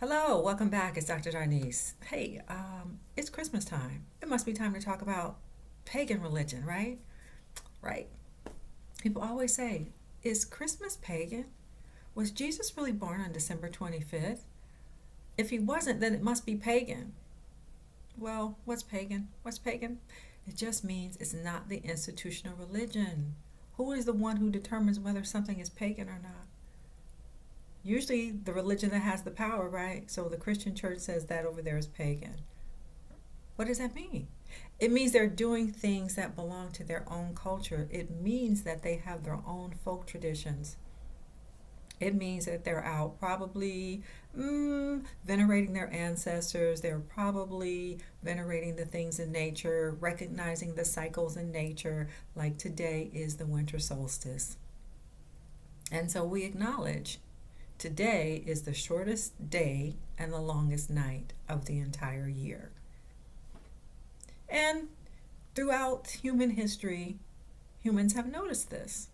Hello, welcome back. It's Dr. Darnise. Hey, it's Christmas time. It must be time to talk about pagan religion, right? Right. People always say, is Christmas pagan? Was Jesus really born on December 25th? If he wasn't, then it must be pagan. Well, what's pagan? What's pagan? It just means it's not the institutional religion. Who is the one who determines whether something is pagan or not? Usually the religion that has the power, right? So the Christian church says that over there is pagan. What does that mean? It means they're doing things that belong to their own culture. It means that they have their own folk traditions. It means that they're out probably venerating their ancestors. They're probably venerating the things in nature, recognizing the cycles in nature, like today is the winter solstice. And so we acknowledge today is the shortest day and the longest night of the entire year. And throughout human history, humans have noticed this.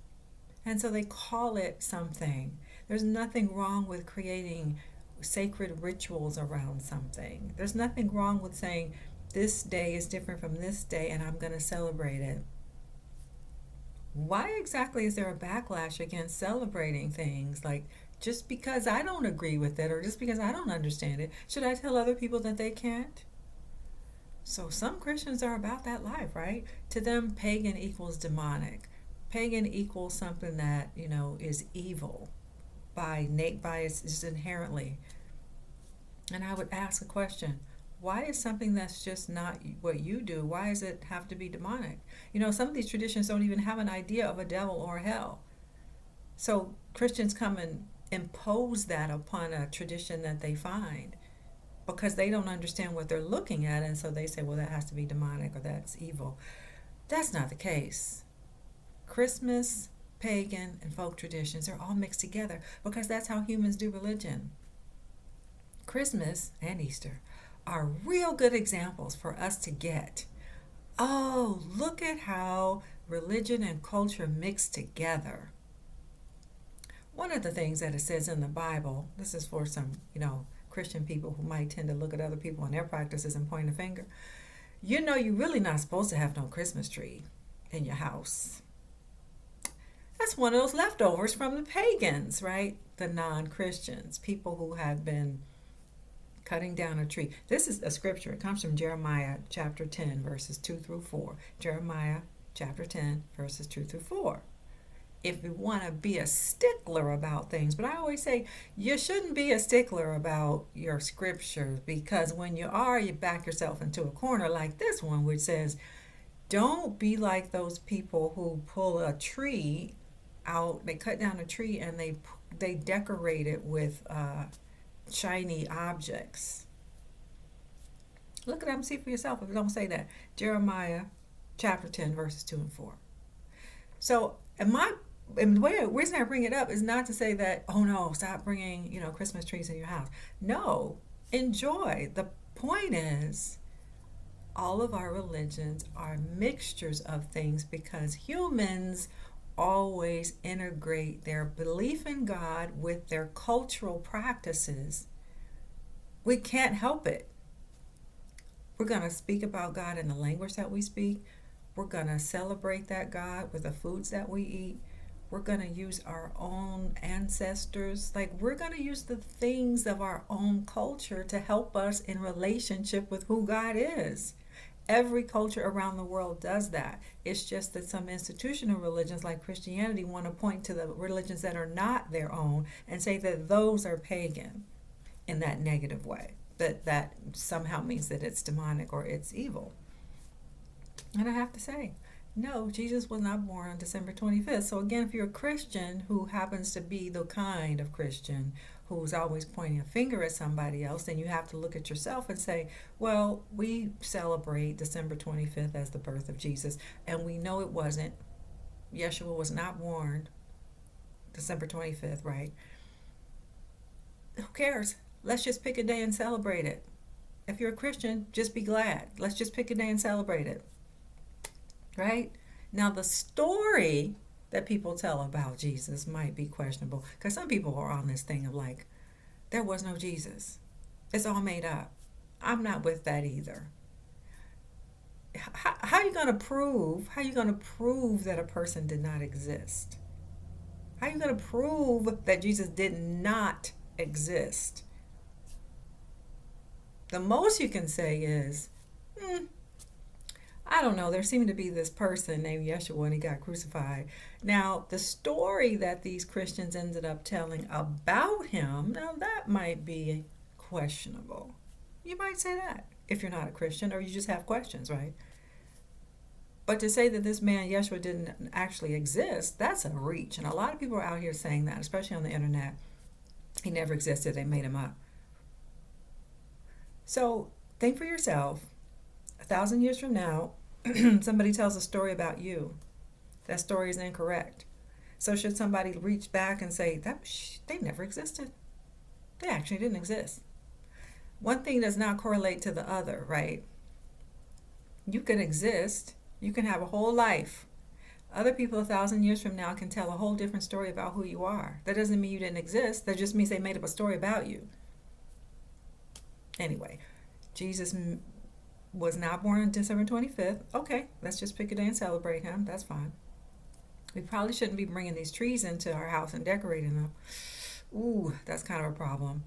And so they call it something. There's nothing wrong with creating sacred rituals around something. There's nothing wrong with saying this day is different from this day and I'm going to celebrate it. Why exactly is there a backlash against celebrating things? Like, just because I don't agree with it or just because I don't understand it, should I tell other people that they can't? So some Christians are about that life, right? To them, pagan equals demonic. Pagan equals something that, is evil by its just inherently. And I would ask a question. Why is something that's just not what you do, why does it have to be demonic? Some of these traditions don't even have an idea of a devil or hell. So Christians come and impose that upon a tradition that they find because they don't understand what they're looking at, and so they say, well, that has to be demonic or that's evil. That's not the case. Christmas, pagan, and folk traditions are all mixed together because that's how humans do religion. Christmas and Easter are real good examples for us to get. Oh, look at how religion and culture mix together. One of the things that it says in the Bible, this is for some, Christian people who might tend to look at other people and their practices and point a finger. You're really not supposed to have no Christmas tree in your house. That's one of those leftovers from the pagans, right? The non-Christians, people who have been cutting down a tree. This is a scripture. It comes from Jeremiah chapter 10, verses 2 through 4. Jeremiah chapter 10, verses 2 through 4. If you want to be a stickler about things, but I always say you shouldn't be a stickler about your scriptures, because when you are, you back yourself into a corner like this one, which says, don't be like those people who pull a tree out, they cut down a tree and they decorate it with shiny objects. Look it up and see for yourself if it don't say that. Jeremiah chapter 10, verses 2 and 4. So, the reason I bring it up is not to say that, oh no, stop bringing, Christmas trees in your house. No, enjoy. The point is, all of our religions are mixtures of things because humans always integrate their belief in God with their cultural practices. We can't help it. We're going to speak about God in the language that we speak. We're going to celebrate that God with the foods that we eat. We're going to use our own ancestors. We're going to use the things of our own culture to help us in relationship with who God is. Every culture around the world does that. It's just that some institutional religions like Christianity want to point to the religions that are not their own and say that those are pagan in that negative way. That somehow means that it's demonic or it's evil. And I have to say, no, Jesus was not born on December 25th. So again, if you're a Christian who happens to be the kind of Christian who's always pointing a finger at somebody else, then you have to look at yourself and say, well, we celebrate December 25th as the birth of Jesus, and we know it wasn't. Yeshua was not born December 25th, right? Who cares? Let's just pick a day and celebrate it. If you're a Christian, just be glad. Let's just pick a day and celebrate it. Right? Now, the story that people tell about Jesus might be questionable because some people are on this thing of there was no Jesus. It's all made up. I'm not with that either. How are you going to prove? How are you going to prove that a person did not exist? How are you going to prove that Jesus did not exist? The most you can say is, I don't know, there seemed to be this person named Yeshua and he got crucified. Now, the story that these Christians ended up telling about him, now that might be questionable. You might say that if you're not a Christian or you just have questions, right? But to say that this man Yeshua didn't actually exist, that's a reach. And a lot of people are out here saying that, especially on the internet. He never existed, they made him up. So think for yourself, 1,000 years from now, somebody tells a story about you. That story is incorrect. So should somebody reach back and say, that they never existed? They actually didn't exist. One thing does not correlate to the other, right? You can exist. You can have a whole life. Other people 1,000 years from now can tell a whole different story about who you are. That doesn't mean you didn't exist. That just means they made up a story about you. Anyway, Jesus was not born on December 25th. Okay, let's just pick a day and celebrate him. That's fine. We probably shouldn't be bringing these trees into our house and decorating them. Ooh, that's kind of a problem.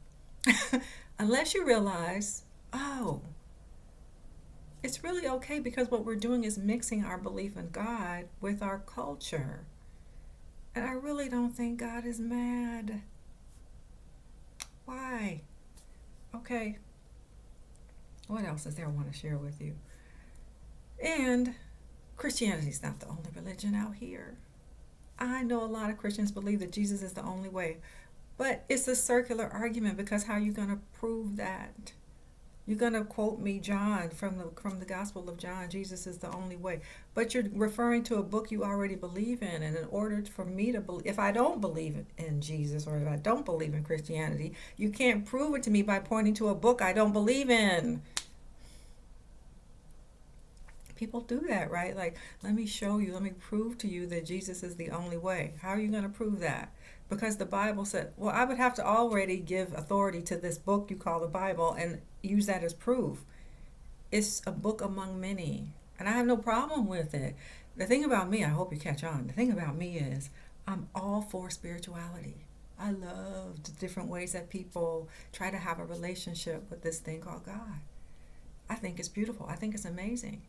Unless you realize, oh, it's really okay because what we're doing is mixing our belief in God with our culture. And I really don't think God is mad. Why? Okay. What else is there I want to share with you? And Christianity is not the only religion out here. I know a lot of Christians believe that Jesus is the only way. But it's a circular argument because how are you going to prove that? You're going to quote me John from the Gospel of John, Jesus is the only way. But you're referring to a book you already believe in. And in order for me to believe, if I don't believe in Jesus or if I don't believe in Christianity, you can't prove it to me by pointing to a book I don't believe in. People do that, right? Like, let me show you, let me prove to you that Jesus is the only way. How are you going to prove that? Because the Bible said, well, I would have to already give authority to this book you call the Bible and use that as proof. It's a book among many, and I have no problem with it. The thing about me, I hope you catch on, the thing about me is I'm all for spirituality. I love the different ways that people try to have a relationship with this thing called God. I think it's beautiful. I think it's amazing.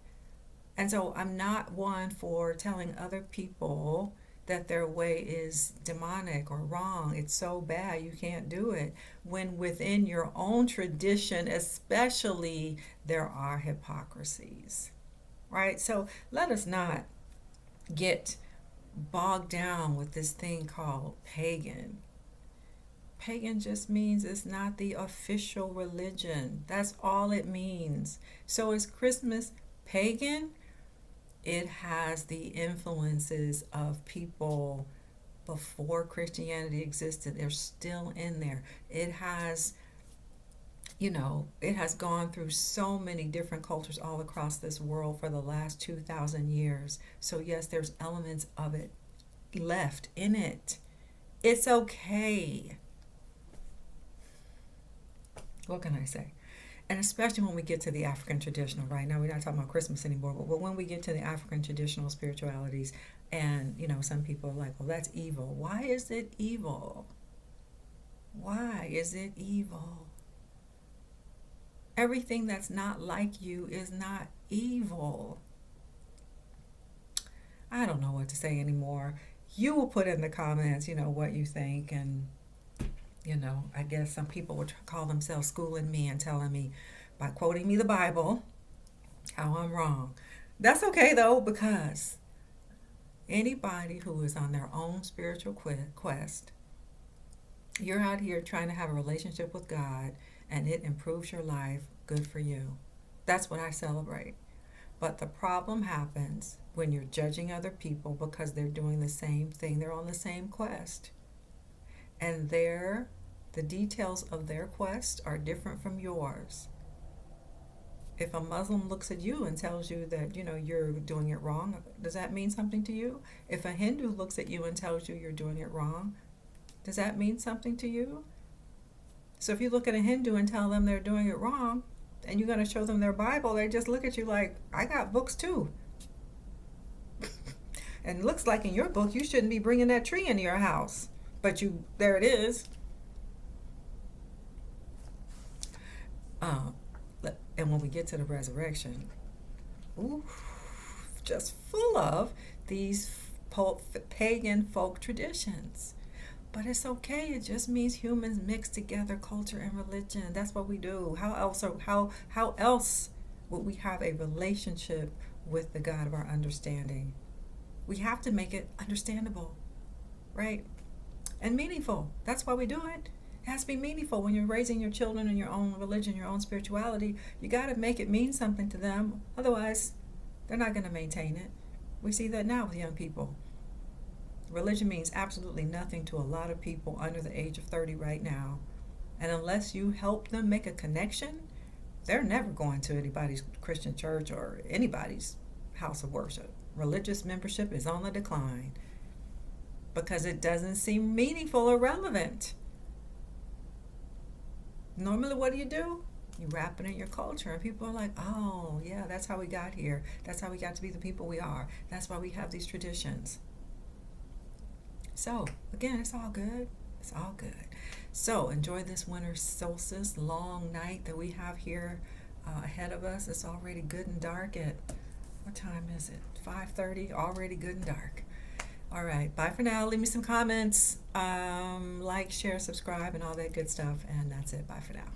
And so I'm not one for telling other people that their way is demonic or wrong. It's so bad you can't do it. When within your own tradition, especially, there are hypocrisies, right? So let us not get bogged down with this thing called pagan. Pagan just means it's not the official religion. That's all it means. So is Christmas pagan? It has the influences of people before Christianity existed. They're still in there. It has, it has gone through so many different cultures all across this world for the last 2,000 years. So yes, there's elements of it left in it. It's okay. What can I say? And especially when we get to the African traditional, right? Now we're not talking about Christmas anymore, but when we get to the African traditional spiritualities, and some people are like, well, that's evil. Why is it evil? Why is it evil? Everything that's not like you is not evil. I don't know what to say anymore. You will put in the comments, what you think, and I guess some people would call themselves schooling me and telling me by quoting me the Bible how I'm wrong. That's okay though, because anybody who is on their own spiritual quest, you're out here trying to have a relationship with God and it improves your life, good for you. That's what I celebrate. But the problem happens when you're judging other people because they're doing the same thing. They're on the same quest. And the details of their quest are different from yours. If a Muslim looks at you and tells you that, you're doing it wrong, does that mean something to you? If a Hindu looks at you and tells you you're doing it wrong, does that mean something to you? So if you look at a Hindu and tell them they're doing it wrong, and you're going to show them their Bible, they just look at you like, I got books too. And it looks like in your book, you shouldn't be bringing that tree into your house. But there it is. And when we get to the resurrection, ooh, just full of these pagan folk traditions. But it's okay. It just means humans mix together culture and religion. That's what we do. How else would we have a relationship with the God of our understanding? We have to make it understandable, right? And meaningful. That's why we do it. It has to be meaningful. When you're raising your children in your own religion, your own spirituality, you got to make it mean something to them. Otherwise, they're not going to maintain it. We see that now with young people. Religion means absolutely nothing to a lot of people under the age of 30 right now. And unless you help them make a connection, they're never going to anybody's Christian church or anybody's house of worship. Religious membership is on the decline because it doesn't seem meaningful or relevant. Normally, what do? You wrap it in your culture, and people are like, oh, yeah, that's how we got here. That's how we got to be the people we are. That's why we have these traditions. So, again, it's all good. It's all good. So, enjoy this winter solstice, long night that we have here ahead of us. It's already good and dark at, what time is it? 5:30, already good and dark. All right, bye for now. Leave me some comments, like, share, subscribe, and all that good stuff. And that's it. Bye for now.